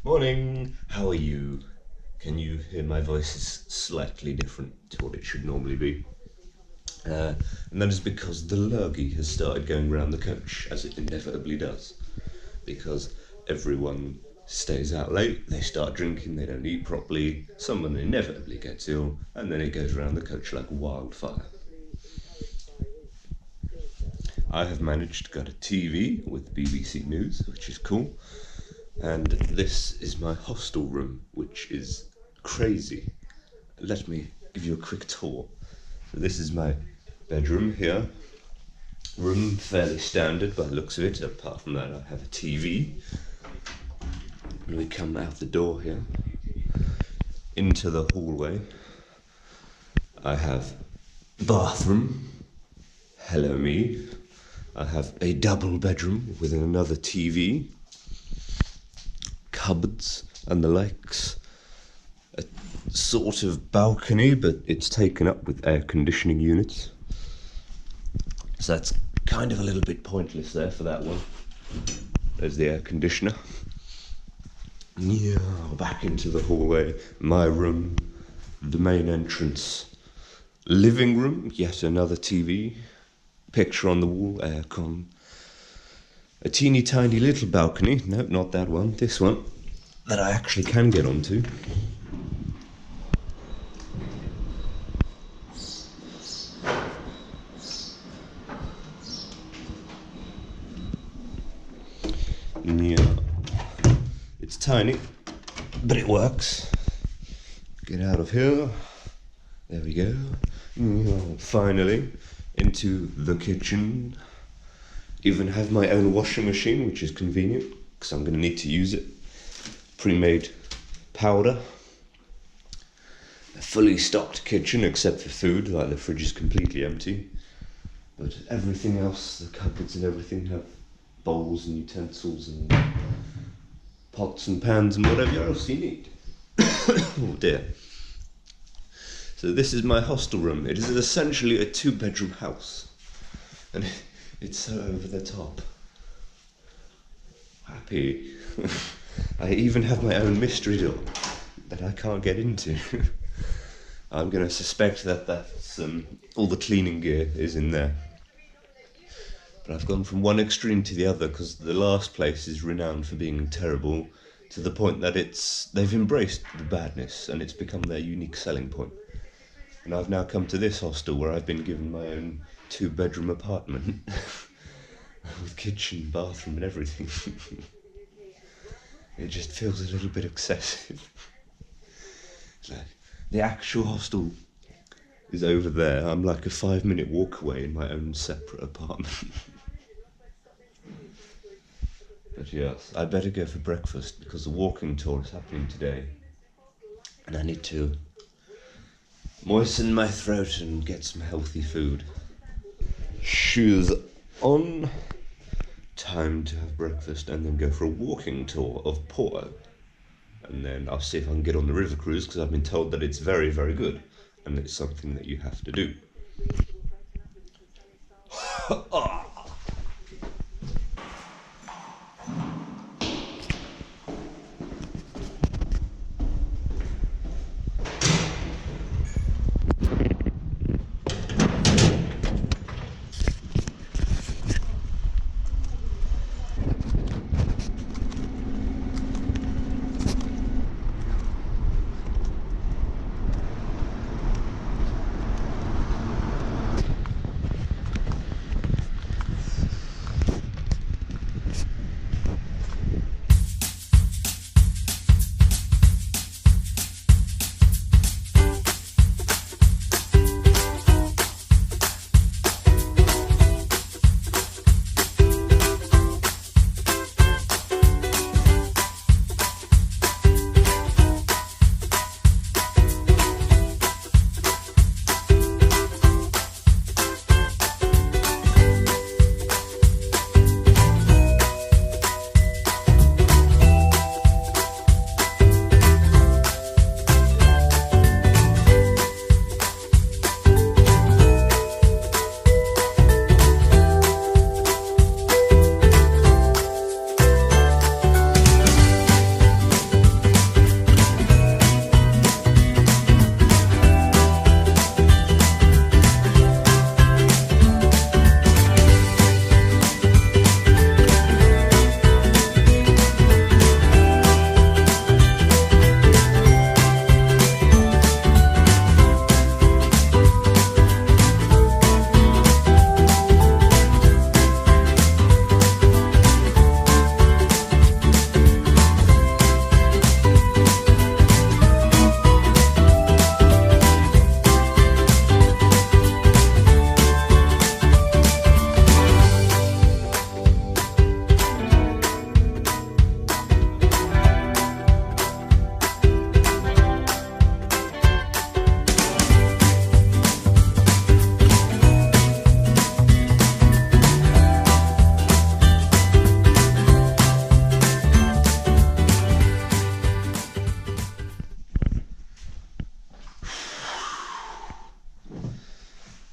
Morning, how are you? Can you hear my voice is slightly different to what it should normally be? And that is because the lurgy has started going round the coach, as it inevitably does. Because everyone stays out late, they start drinking, they don't eat properly, someone inevitably gets ill, and then it goes round the coach like wildfire. I have managed to get a TV with BBC News, which is cool. And this is my hostel room, which is crazy. Let me give you a quick tour. So this is my bedroom here. Room fairly standard by the looks of it. Apart from that, I have a TV. And we come out the door here into the hallway. I have bathroom. Hello me. I have a double bedroom with another TV. Cupboards and the likes. A sort of balcony, but it's taken up with air conditioning units. So that's kind of a little bit pointless there for that one. There's the air conditioner. Yeah, back into the hallway. My room, the main entrance. Living room, yet another TV. Picture on the wall, aircon. A teeny tiny little balcony, no, not that one, this one, that I actually can get onto. Yeah, it's tiny, but it works. Get out of here, there we go. Yeah, finally, into the kitchen. Even have my own washing machine, which is convenient, because I'm going to need to use it. Pre-made powder. A fully stocked kitchen, except for food, like the fridge is completely empty. But everything else, the cupboards and everything, have bowls and utensils and pots and pans and whatever else you need. Oh dear. So this is my hostel room. It is essentially a 2-bedroom house. And it's so over the top. Happy. I even have my own mystery door that I can't get into. I'm going to suspect that that's all the cleaning gear is in there. But I've gone from one extreme to the other because the last place is renowned for being terrible, to the point that they've embraced the badness and it's become their unique selling point. And I've now come to this hostel where I've been given my own 2-bedroom apartment with kitchen, bathroom and everything. It just feels a little bit excessive. It's like, the actual hostel is over there. I'm like a 5-minute walk away in my own separate apartment. But yes, I better go for breakfast because the walking tour is happening today. And I need to moisten my throat and get some healthy food. Shoes on. Time to have breakfast and then go for a walking tour of Porto. And then I'll see if I can get on the river cruise because I've been told that it's very, very good. And it's something that you have to do.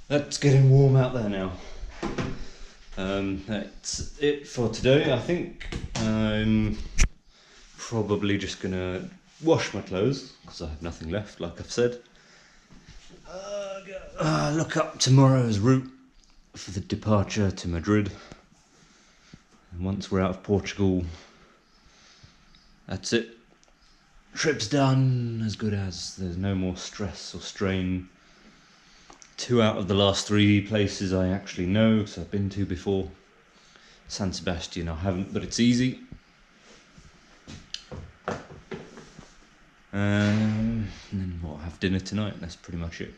It's getting warm out there now. That's it for today. I think I'm probably just gonna wash my clothes because I have nothing left, like I've said. Look up tomorrow's route for the departure to Madrid. And once we're out of Portugal, that's it. Trip's done, as good as. There's no more stress or strain. 2 out of the last 3 places I actually know, because I've been to before. San Sebastian I haven't, but it's easy. And then I'll have dinner tonight, that's pretty much it.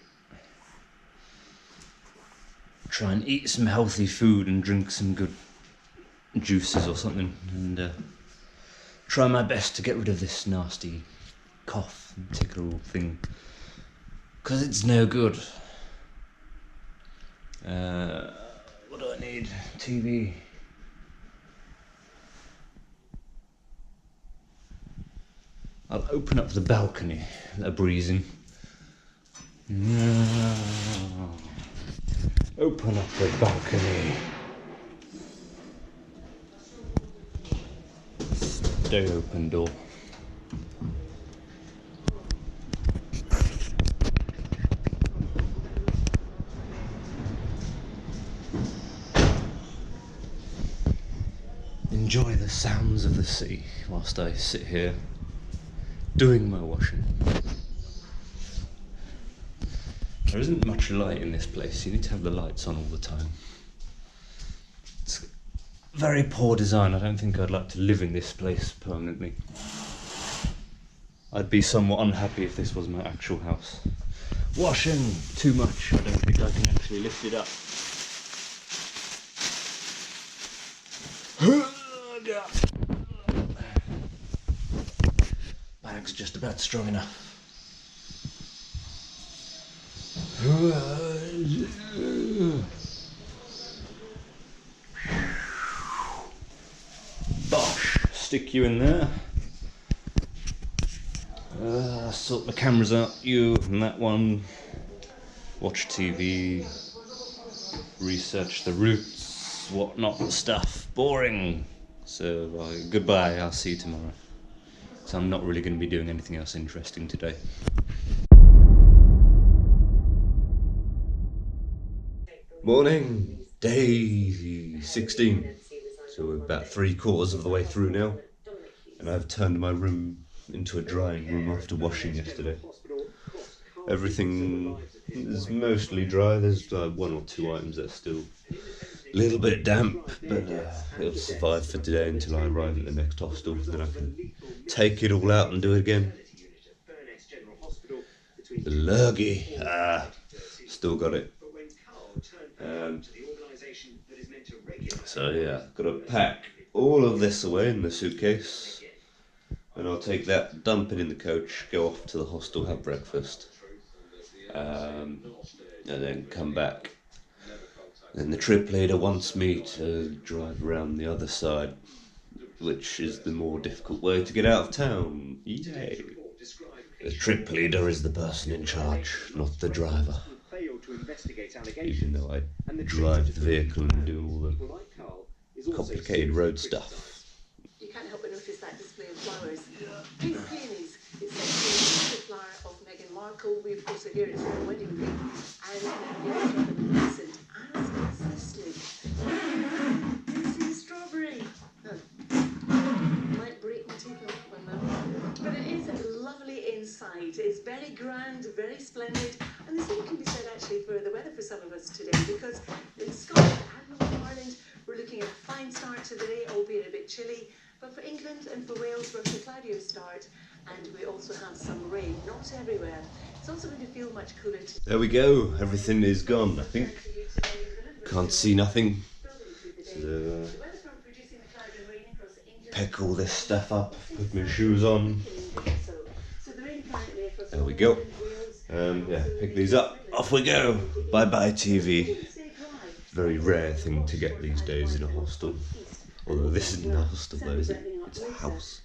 Try and eat some healthy food and drink some good juices or something, and try my best to get rid of this nasty cough and tickle thing, because it's no good. What do I need? TV. I'll open up the balcony, let a breeze in. Open up the balcony. Stay open, door. Enjoy the sounds of the sea whilst I sit here doing my washing. There isn't much light in this place, you need to have the lights on all the time. It's very poor design, I don't think I'd like to live in this place permanently. I'd be somewhat unhappy if this was my actual house. Washing too much, I don't think I can actually lift it up. Bag's just about strong enough. Bosh, stick you in there. Sort the cameras out, you and that one. Watch TV. Research the routes, whatnot stuff. Boring. So goodbye, I'll see you tomorrow. So I'm not really going to be doing anything else interesting today. Morning, day 16. So we're about 3/4 of the way through now. And I've turned my room into a drying room after washing yesterday. Everything is mostly dry. There's 1 or 2 items that are still a little bit damp, but it'll survive for today until I arrive at the next hostel. Then I can take it all out and do it again. The lurgy, still got it. So yeah, got to pack all of this away in the suitcase, and I'll take that, dump it in the coach, go off to the hostel, have breakfast, and then come back. Then the trip leader wants me to drive around the other side, which is the more difficult way to get out of town. Yay! The trip leader is the person in charge, not the driver. Even though I drive the vehicle and do all the complicated road stuff. You can't help but notice that display of flowers. Pink peonies. It's the flower of Meghan Markle. We of course are here, it's her wedding day. And it's reminiscent as is this leaf. This is strawberry. Might break my teeth off my mouth. But it is lovely inside. It's very grand, very splendid. And the same can be said actually for the weather for some of us today, because in Scotland and Northern Ireland we're looking at a fine start to the day, albeit a bit chilly. But for England and for Wales we're at a cloudier start, and we also have some rain, not everywhere. It's also going to feel much cooler today. There we go, everything is gone, I think. Can't see nothing. So, pick all this stuff up, put my shoes on. There we go. Yeah, pick these up, off we go. Bye bye TV. Very rare thing to get these days in a hostel. Although this isn't a hostel though, is it? It's a house.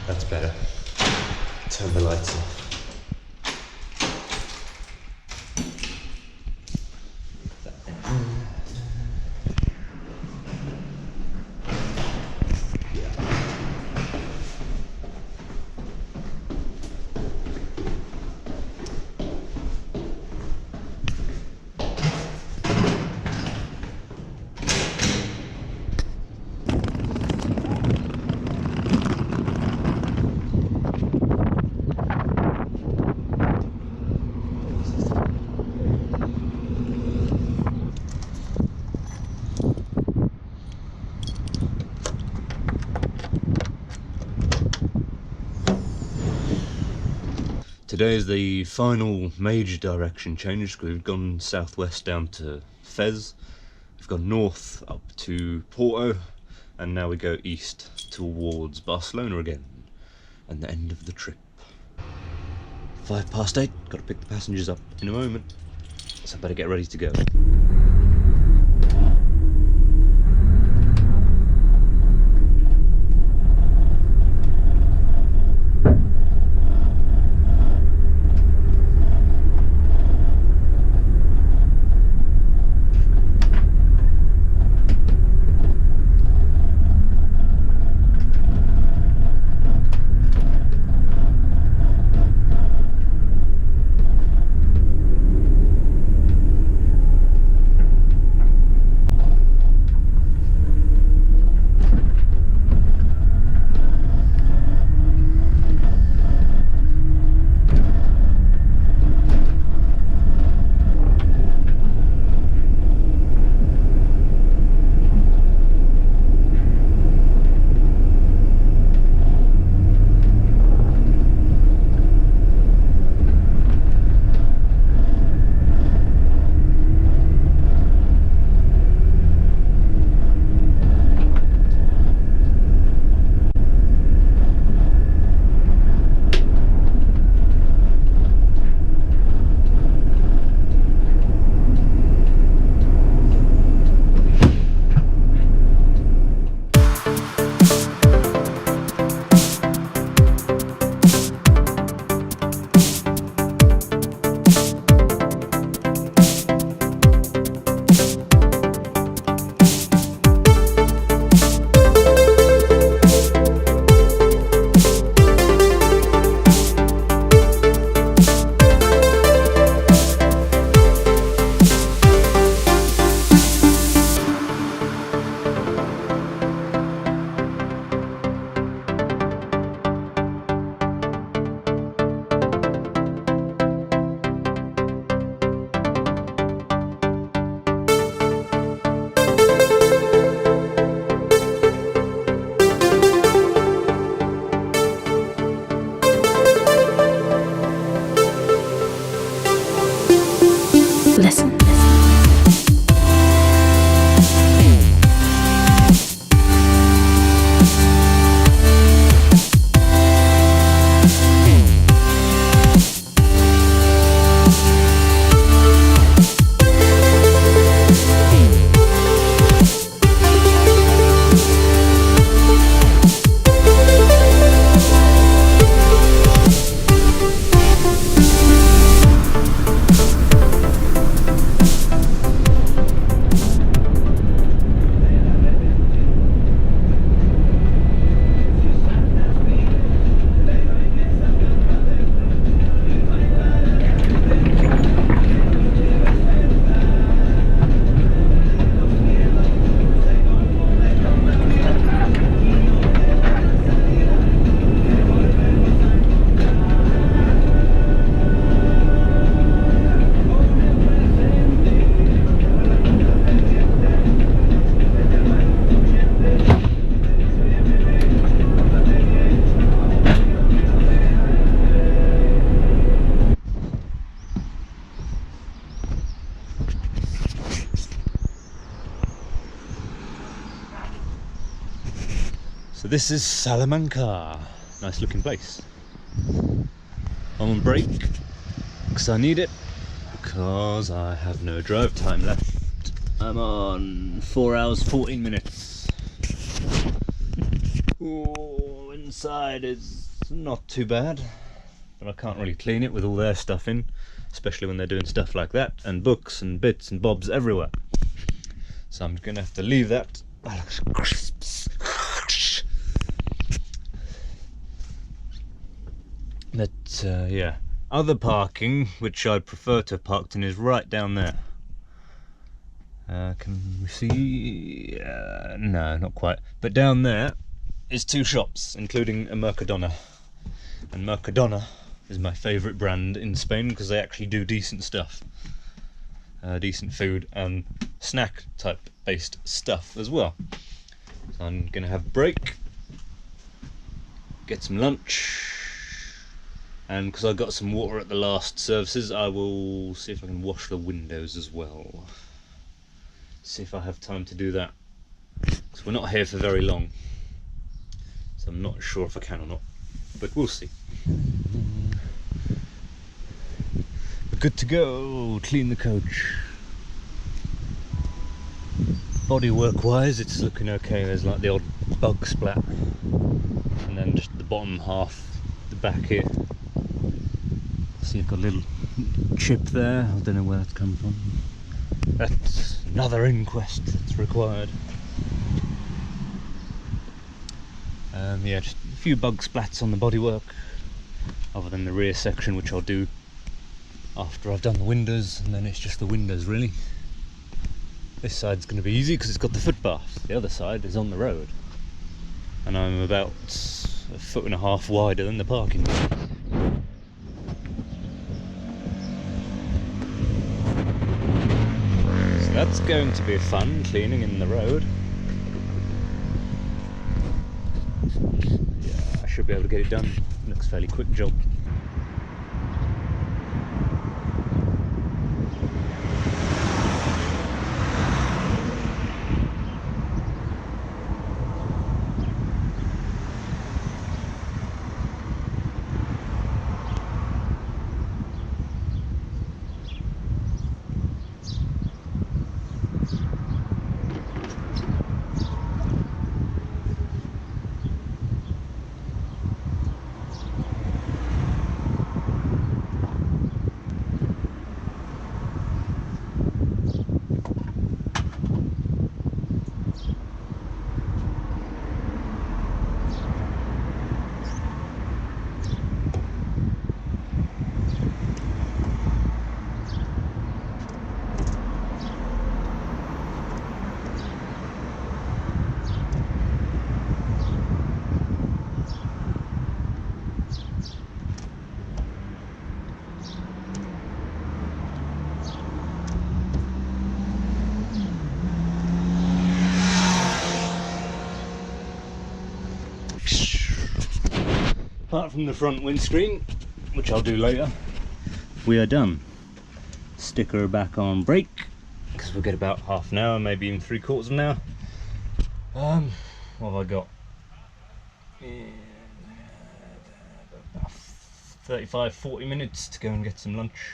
That's better. Turn the lights off. Today is the final major direction change. We've gone southwest down to Fez, we've gone north up to Porto, and now we go east towards Barcelona again, and the end of the trip. 8:05, got to pick the passengers up in a moment, so I better get ready to go. Listen. So this is Salamanca. Nice looking place. I'm on break because I need it, because I have no drive time left. I'm on 4 hours 14 minutes. Oh, inside is not too bad, but I can't really clean it with all their stuff in, especially when they're doing stuff like that, and books and bits and bobs everywhere. So I'm going to have to leave that. But yeah, other parking, which I'd prefer to have parked in, is right down there. Can we see? No, not quite. But down there is 2 shops, including a Mercadona. And Mercadona is my favourite brand in Spain because they actually do decent stuff. Decent food and snack type based stuff as well. So I'm going to have a break, get some lunch, and because I got some water at the last services, I will see if I can wash the windows as well. See if I have time to do that, because we're not here for very long, so I'm not sure if I can or not, but we'll see. We're good to go. Clean the coach. Bodywork wise, it's looking okay. There's like the odd bug splat, and then just the bottom half, the back here. See, I've got a little chip there. I don't know where that's come from. That's another inquest that's required. Yeah, just a few bug splats on the bodywork, other than the rear section, which I'll do after I've done the windows, and then it's just the windows really. This side's going to be easy because it's got the footpath. The other side is on the road, and I'm about 1.5 foot wider than the parking. So that's going to be fun, cleaning in the road. Yeah, I should be able to get it done. Looks a fairly quick job. Apart from the front windscreen, which I'll do later, we are done. Sticker back on brake, because we'll get about half an hour, maybe even 3/4 of an hour. What have I got? 35-40 minutes to go and get some lunch.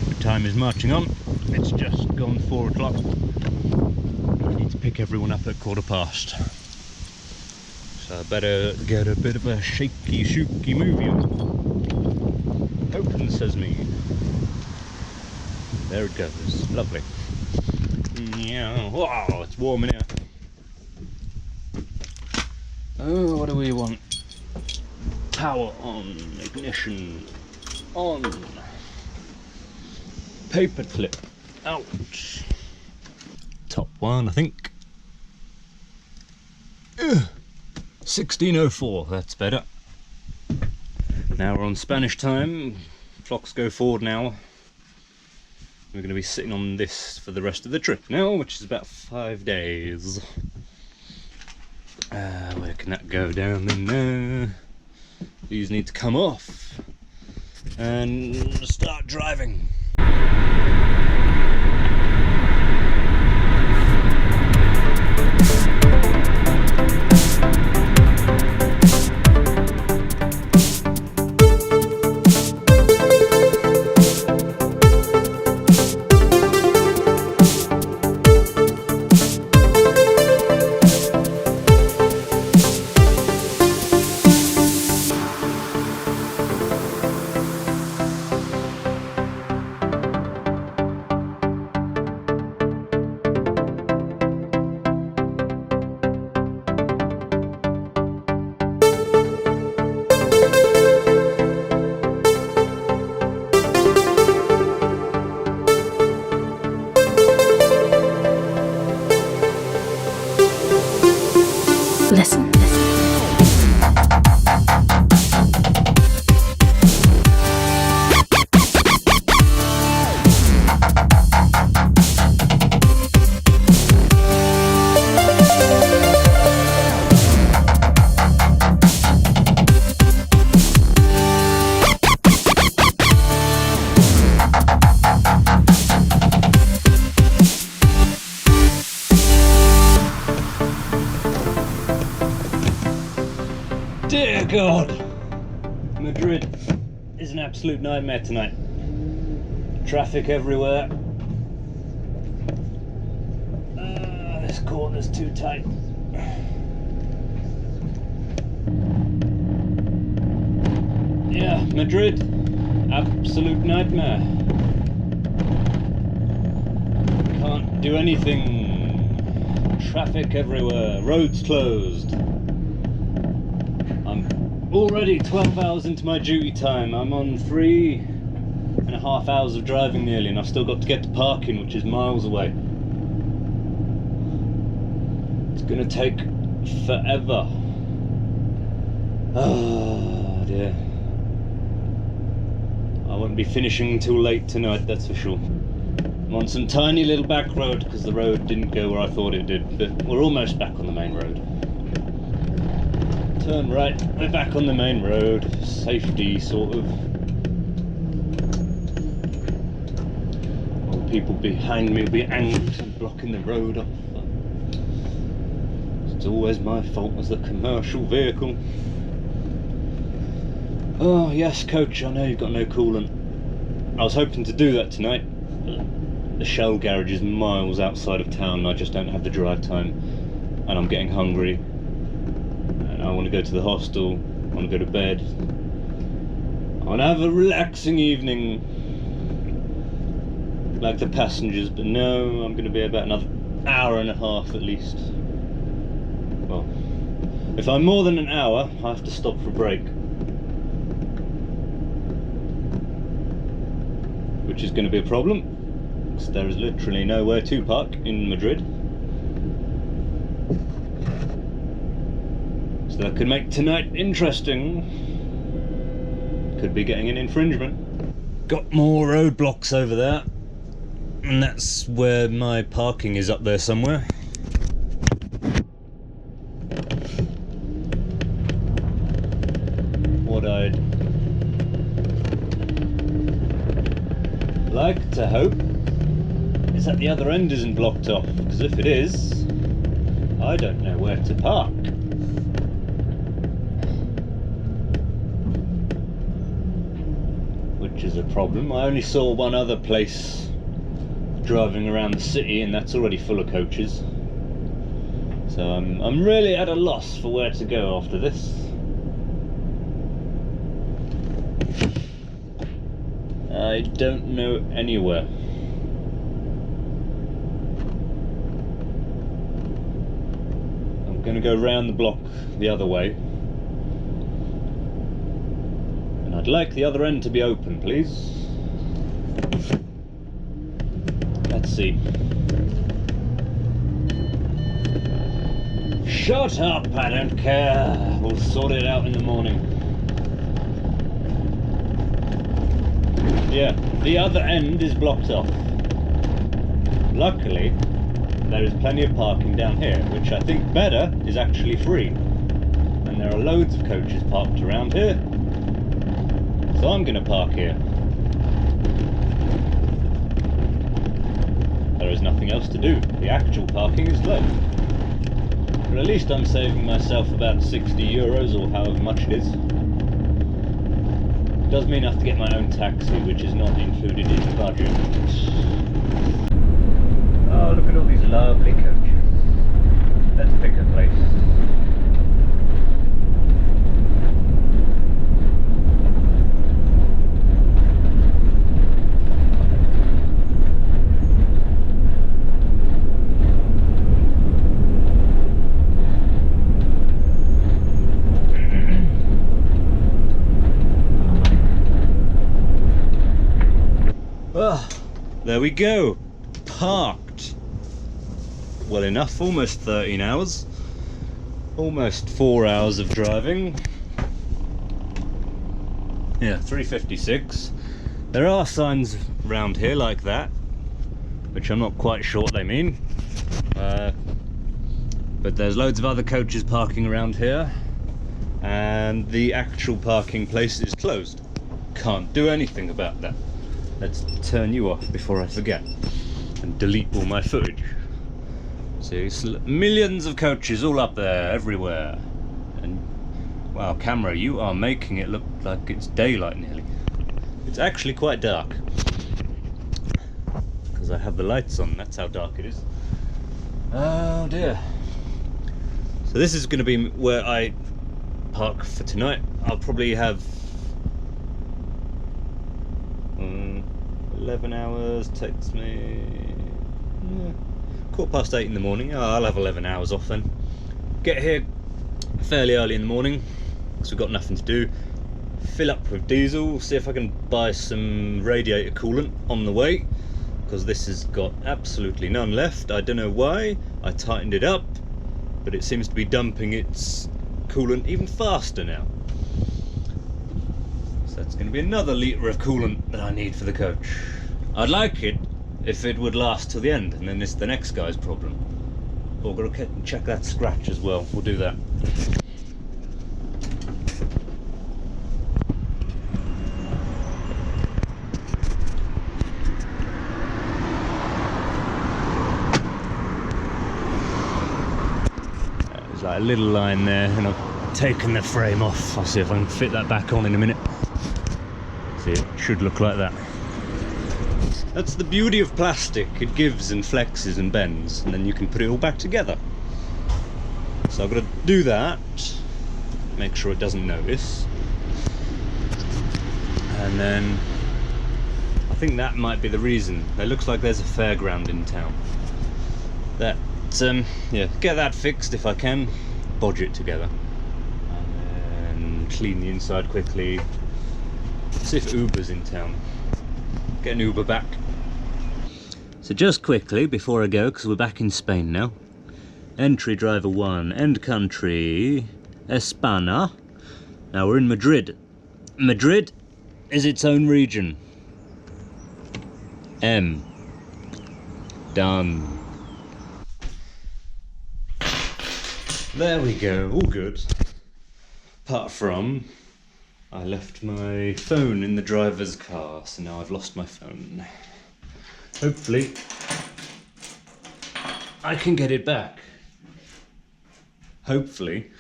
The time is marching on. It's just gone 4 o'clock. I need to pick everyone up at past. So I better get a bit of a shaky shooky movie on. Open sesame. There it goes. Lovely. Yeah. Wow, it's warm in here. Oh, what do we want? Power on. Ignition on. Paper clip out. Top one, I think. 16:04, that's better. Now we're on Spanish time. Clocks go forward now. We're going to be sitting on this for the rest of the trip now, which is about 5 days. Where can that go? Down in there. These need to come off and start driving. Dear God, Madrid is an absolute nightmare tonight. Traffic everywhere. This corner's too tight. Yeah, Madrid, absolute nightmare. Can't do anything. Traffic everywhere, roads closed. I'm already 12 hours into my duty time. I'm on 3.5 hours of driving nearly, and I've still got to get to parking, which is miles away. It's gonna take forever. Oh dear. I won't be finishing until late tonight, that's for sure. I'm on some tiny little back road because the road didn't go where I thought it did, but we're almost back on the main road. Turn right, we're back on the main road. Safety, sort of. All people behind me will be angry and blocking the road off. It's always my fault as a commercial vehicle. Oh yes, coach, I know you've got no coolant. I was hoping to do that tonight. The Shell garage is miles outside of town and I just don't have the drive time. And I'm getting hungry. I want to go to the hostel, I want to go to bed, I want to have a relaxing evening like the passengers, but no, I'm going to be about another hour and a half at least. Well, if I'm more than an hour, I have to stop for a break, which is going to be a problem, because there is literally nowhere to park in Madrid. So that could make tonight interesting. Could be getting an infringement. Got more roadblocks over there. And that's where my parking is, up there somewhere. What I'd like to hope is that the other end isn't blocked off, because if it is, I don't know where to park. Which is a problem. I only saw one other place driving around the city, and that's already full of coaches. So I'm really at a loss for where to go after this. I don't know anywhere. I'm gonna go round the block the other way. I'd like the other end to be open, please. Let's see. Shut up, I don't care. We'll sort it out in the morning. Yeah, the other end is blocked off. Luckily, there is plenty of parking down here, which I think better is actually free. And there are loads of coaches parked around here. So I'm going to park here. There is nothing else to do. The actual parking is low. But at least I'm saving myself about 60 euros or however much it is. It does mean I have to get my own taxi, which is not included in the budget. Oh, look at all these lovely coaches. Let's pick a place. There we go, parked. Well enough, almost 13 hours. Almost 4 hours of driving. Yeah, 3:56. There are signs around here like that, which I'm not quite sure what they mean. But there's loads of other coaches parking around here, and the actual parking place is closed. Can't do anything about that. Let's turn you off before I forget and delete all my footage. See, millions of coaches all up there, everywhere. And wow, camera, you are making it look like it's daylight nearly. It's actually quite dark because I have the lights on. That's how dark it is. Oh dear. So this is going to be where I park for tonight. I'll probably have 11 hours. Takes me 8:15 in the morning. Oh, I'll have 11 hours off then. Get here fairly early in the morning because we've got nothing to do. Fill up with diesel, see if I can buy some radiator coolant on the way, because this has got absolutely none left. I don't know why. I tightened it up, but it seems to be dumping its coolant even faster now. So that's going to be another litre of coolant that I need for the coach. I'd like it if it would last till the end, and then it's the next guy's problem. But we've got to check that scratch as well. We'll do that. There's like a little line there, and I've taken the frame off. I'll see if I can fit that back on in a minute. See, it should look like that. That's the beauty of plastic. It gives and flexes and bends, and then you can put it all back together. So I've got to do that, make sure it doesn't notice, and then I think that might be the reason. It looks like there's a fairground in town. That, yeah, get that fixed if I can, bodge it together, and then clean the inside quickly. See if Uber's in town. Get an Uber back. So just quickly before I go, because we're back in Spain now. Entry driver 1, end country, España. Now we're in Madrid. Madrid is its own region. M. Done. There we go, all good. Apart from, I left my phone in the driver's car, so now I've lost my phone. Hopefully, I can get it back. Hopefully,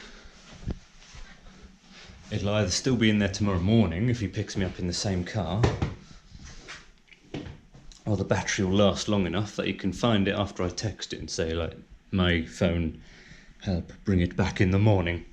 it'll either still be in there tomorrow morning if he picks me up in the same car, or the battery will last long enough that he can find it after I text it and say, like, my phone, help, bring it back in the morning.